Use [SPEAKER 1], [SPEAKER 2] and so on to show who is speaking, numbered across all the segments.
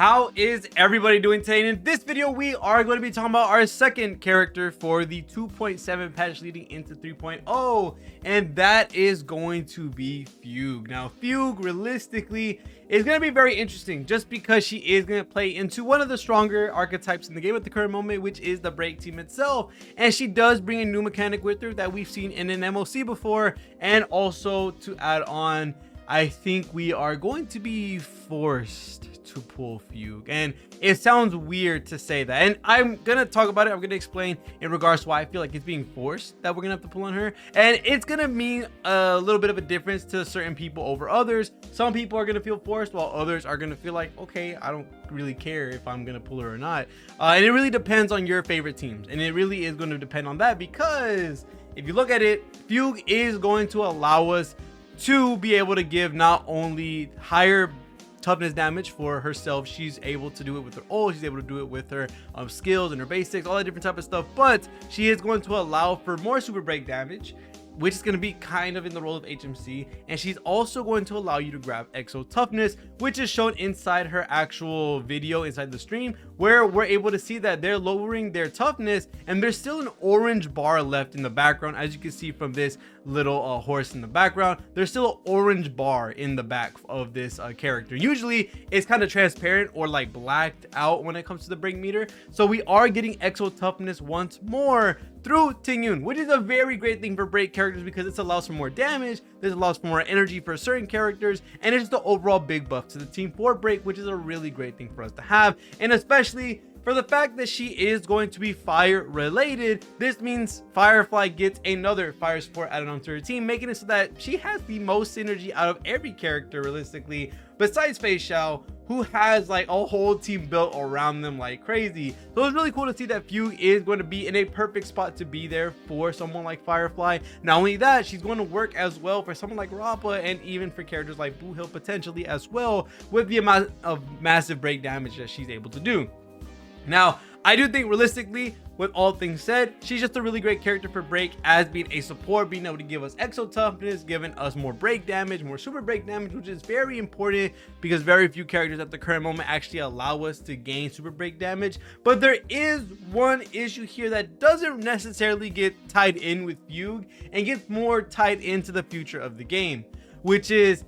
[SPEAKER 1] How is everybody doing today? And in this video, we are going to be talking about our second character for the 2.7 patch leading into 3.0, and that is going to be Fugue. Now, Fugue realistically is going to be very interesting just because she is going to play into one of the stronger archetypes in the game at the current moment, which is the break team itself. And she does bring a new mechanic with her that we've seen in an MOC before, and also to add on, I think we are going to be forced to pull Fugue, and it sounds weird to say that, and I'm gonna talk about it. I'm gonna explain in regards to why I feel like it's being forced that we're gonna have to pull on her, and it's gonna mean a little bit of a difference to certain people over others. Some people are gonna feel forced, while others are gonna feel like, okay, I don't really care if I'm gonna pull her or not. And it really depends on your favorite teams, and it really is going to depend on that, because if you look at it, Fugue is going to allow us to be able to give not only higher toughness damage for herself, she's able to do it with her ult, she's able to do it with her skills and her basics, all that different type of stuff, but she is going to allow for more super break damage, which is going to be kind of in the role of HMC, and she's also going to allow you to grab exo toughness, which is shown inside her actual video inside the stream, where we're able to see that they're lowering their toughness, and there's still an orange bar left in the background. As you can see from this little horse in the background, there's still an orange bar in the back of this character. Usually it's kind of transparent or like blacked out when it comes to the break meter, so we are getting exo toughness once more through Tingyun, which is a very great thing for break characters because this allows for more damage, this allows for more energy for certain characters, and it's just the overall big buff to the team for break, which is a really great thing for us to have. And especially for the fact that she is going to be fire related, this means Firefly gets another fire support added onto her team, making it so that she has the most synergy out of every character realistically, besides Fei Xiao, who has like a whole team built around them like crazy. So it's really cool to see that Fugue is going to be in a perfect spot to be there for someone like Firefly. Not only that, she's going to work as well for someone like Rappa, and even for characters like Boo Hill potentially as well, with the amount of massive break damage that she's able to do. Now, I do think realistically, with all things said, she's just a really great character for break, as being a support, being able to give us exo toughness, giving us more break damage, more super break damage, which is very important because very few characters at the current moment actually allow us to gain super break damage. But there is one issue here that doesn't necessarily get tied in with Fugue and gets more tied into the future of the game, which is,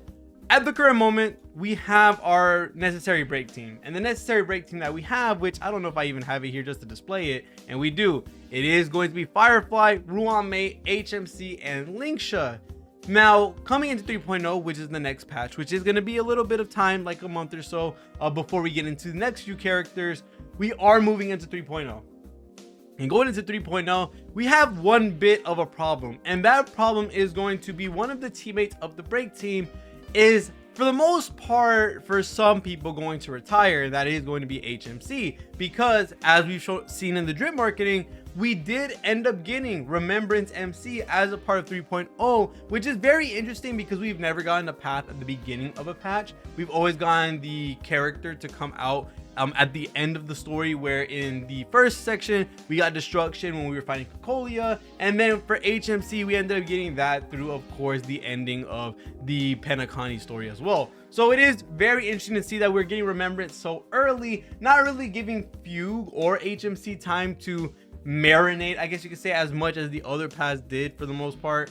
[SPEAKER 1] at the current moment, we have our necessary break team, and the necessary break team that we have, which I don't know if I even have it here just to display it, and we do, it is going to be Firefly, Ruanmei, HMC, and Linksha. Now, coming into 3.0, which is the next patch, which is going to be a little bit of time, like a month or so, before we get into the next few characters, we are moving into 3.0. And going into 3.0, we have one bit of a problem, and that problem is going to be one of the teammates of the break team is, for the most part, for some people, going to retire. That is going to be HMC, because as we've seen in the drip marketing, we did end up getting Remembrance MC as a part of 3.0, which is very interesting because we've never gotten a path at the beginning of a patch. We've always gotten the character to come out at the end of the story, where in the first section we got destruction when we were fighting Cocolia, and then for HMC we ended up getting that through, of course, the ending of the Penacony story as well. So it is very interesting to see that we're getting Remembrance so early, not really giving Fugue or HMC time to marinate, I guess you could say, as much as the other paths did for the most part.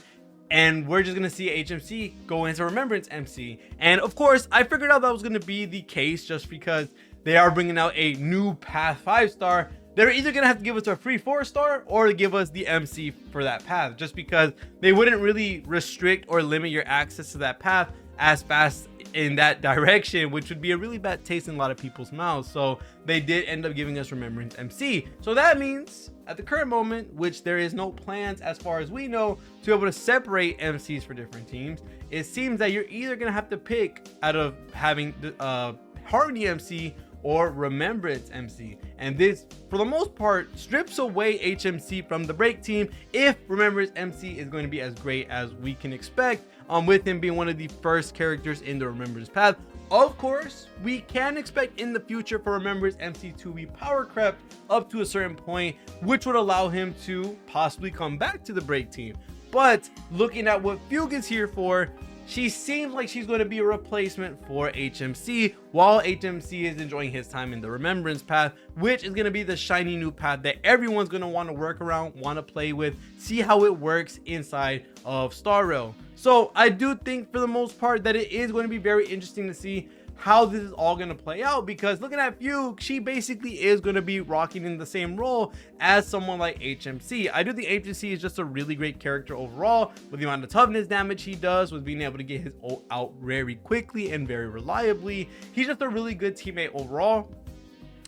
[SPEAKER 1] And we're just gonna see HMC go into Remembrance MC, and of course I figured out that was gonna be the case just because they are bringing out a new path 5-star. They're either gonna have to give us a free 4-star or give us the MC for that path, just because they wouldn't really restrict or limit your access to that path as fast in that direction, which would be a really bad taste in a lot of people's mouths. So they did end up giving us Remembrance MC. So that means at the current moment, which there is no plans as far as we know to be able to separate MCs for different teams, it seems that you're either gonna have to pick out of having the Harmony MC or Remembrance MC, and this for the most part strips away HMC from the break team if Remembrance MC is going to be as great as we can expect, with him being one of the first characters in the Remembrance path. Of course, we can expect in the future for Remembrance MC to be power crept up to a certain point, which would allow him to possibly come back to the break team. But looking at what Fugue is here for, she seems like she's going to be a replacement for HMC, while HMC is enjoying his time in the remembrance path, which is going to be the shiny new path that everyone's going to want to work around, want to play with, see how it works inside of Star Rail. So I do think for the most part that it is going to be very interesting to see how this is all going to play out, because looking at Fugue, she basically is going to be rocking in the same role as someone like HMC. I do think HMC is just a really great character overall, with the amount of toughness damage he does, with being able to get his ult out very quickly and very reliably. He's just a really good teammate overall.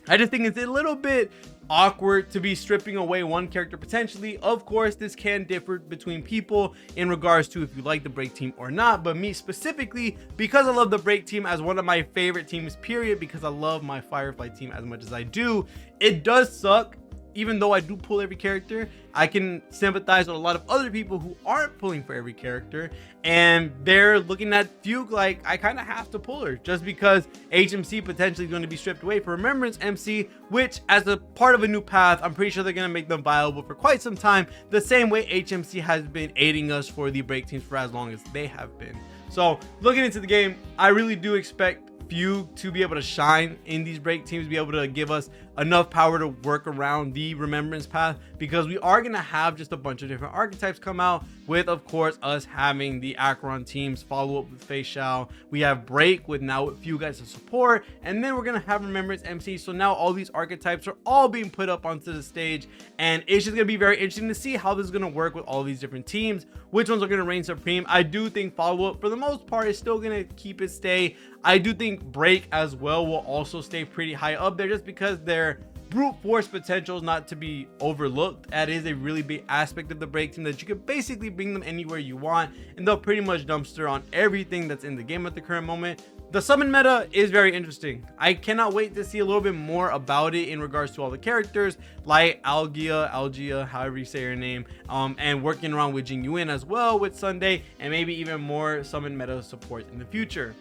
[SPEAKER 1] I just think it's a little bit awkward to be stripping away one character potentially. Of course, this can differ between people in regards to if you like the break team or not, but me specifically, because I love the break team as one of my favorite teams period, because I love my Firefly team as much as I do, it does suck. Even though I do pull every character, I can sympathize with a lot of other people who aren't pulling for every character, and they're looking at Fugue like I kind of have to pull her just because HMC potentially is going to be stripped away for Remembrance MC, which as a part of a new path, I'm pretty sure they're going to make them viable for quite some time, the same way HMC has been aiding us for the break teams for as long as they have been. So looking into the game, I really do expect Fugue to be able to shine in these break teams, be able to give us enough power to work around the remembrance path, because we are going to have just a bunch of different archetypes come out, with of course us having the Acheron teams follow up with Fei Xiao. We have break with now with Fugue as a support, and then we're going to have remembrance MC. So now all these archetypes are all being put up onto the stage, and it's just going to be very interesting to see how this is going to work with all these different teams, which ones are going to reign supreme. I do think follow up for the most part is still going to keep its stay. I do think break as well will also stay pretty high up there, just because their brute force potential is not to be overlooked. That is a really big aspect of the break team, that you can basically bring them anywhere you want and they'll pretty much dumpster on everything that's in the game at the current moment. The summon meta is very interesting. I cannot wait to see a little bit more about it in regards to all the characters like Algia, however you say her name, and working around with Jing Yuan as well with Sunday, and maybe even more summon meta support in the future.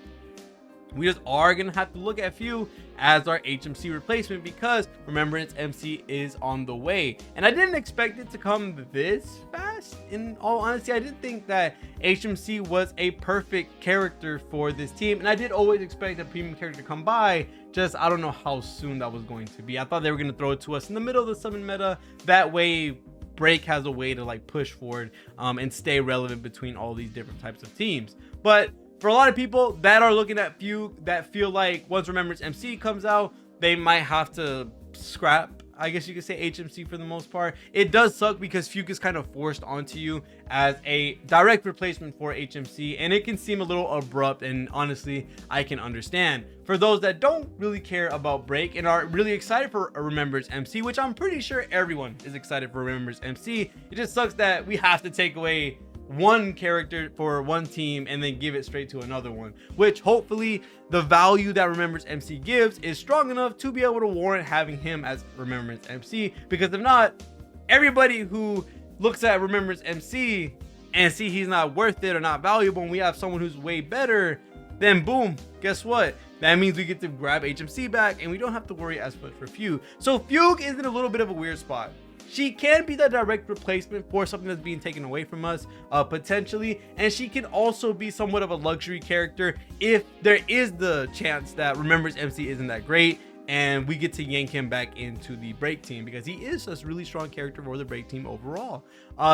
[SPEAKER 1] We just are gonna have to look at Fugue as our HMC replacement, because Remembrance MC is on the way, and I didn't expect it to come this fast. In all honesty, I didn't think that HMC was a perfect character for this team, and I did always expect a premium character to come by, just I don't know how soon that was going to be. I thought they were gonna throw it to us in the middle of the summon meta, that way break has a way to like push forward and stay relevant between all these different types of teams. But for a lot of people that are looking at Fugue, that feel like once Remembrance MC comes out, they might have to scrap, I guess you could say, HMC for the most part. It does suck because Fugue is kind of forced onto you as a direct replacement for HMC, and it can seem a little abrupt, and honestly, I can understand. For those that don't really care about break and are really excited for a Remembrance MC, which I'm pretty sure everyone is excited for Remembrance MC, it just sucks that we have to take away one character for one team and then give it straight to another one, which hopefully the value that Remembrance MC gives is strong enough to be able to warrant having him as Remembrance MC, because if not, everybody who looks at Remembrance MC and see he's not worth it or not valuable, and we have someone who's way better, then boom, guess what? That means we get to grab HMC back and we don't have to worry as much for Fugue. So Fugue is in a little bit of a weird spot. She can be the direct replacement for something that's being taken away from us, potentially, and she can also be somewhat of a luxury character if there is the chance that Remembrance MC isn't that great and we get to yank him back into the break team, because he is a really strong character for the break team overall.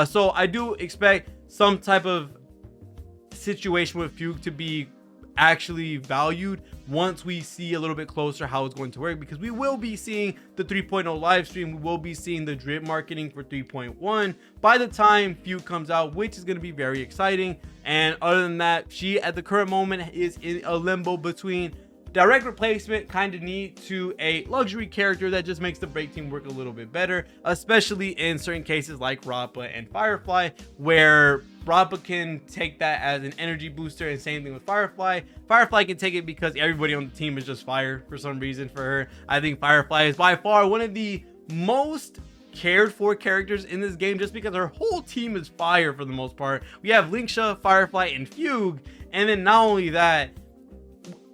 [SPEAKER 1] So I do expect some type of situation with Fugue to be actually valued once we see a little bit closer how it's going to work, because we will be seeing the 3.0 live stream, we will be seeing the drip marketing for 3.1 by the time Fugue comes out, which is going to be very exciting. And other than that, she at the current moment is in a limbo between direct replacement kind of neat to a luxury character that just makes the break team work a little bit better, especially in certain cases like Rappa and Firefly, where Rappa can take that as an energy booster, and same thing with Firefly. Firefly can take it because everybody on the team is just fire for some reason for her. I think Firefly is by far one of the most cared for characters in this game, just because her whole team is fire for the most part. We have Linksha, Firefly, and Fugue, and then not only that,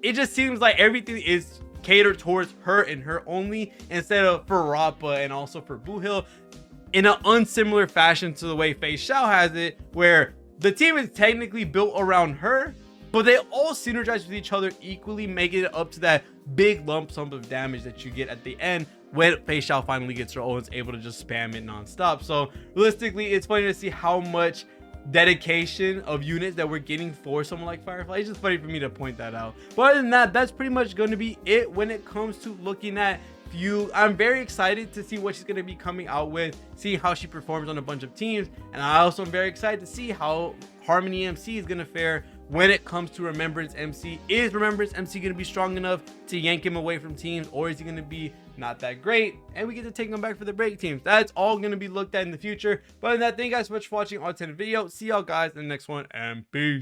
[SPEAKER 1] it just seems like everything is catered towards her and her only, instead of for Rappa and also for Buhil, in an unsimilar fashion to the way Fei Xiao has it, where the team is technically built around her, but they all synergize with each other equally, making it up to that big lump sum of damage that you get at the end when Fei Xiao finally gets her own and is able to just spam it non-stop. So realistically, it's funny to see how much dedication of units that we're getting for someone like Firefly. It's just funny for me to point that out. But other than that, that's pretty much going to be it when it comes to looking at Fugue. I'm very excited to see what she's going to be coming out with, seeing how she performs on a bunch of teams, and I also am very excited to see how Harmony MC is going to fare when it comes to Remembrance MC. Is Remembrance MC going to be strong enough to yank him away from teams, or is he going to be not that great and we get to take him back for the break teams? That's all going to be looked at in the future. But other than that, thank you guys so much for watching all 10 video. See y'all guys in the next one, and peace.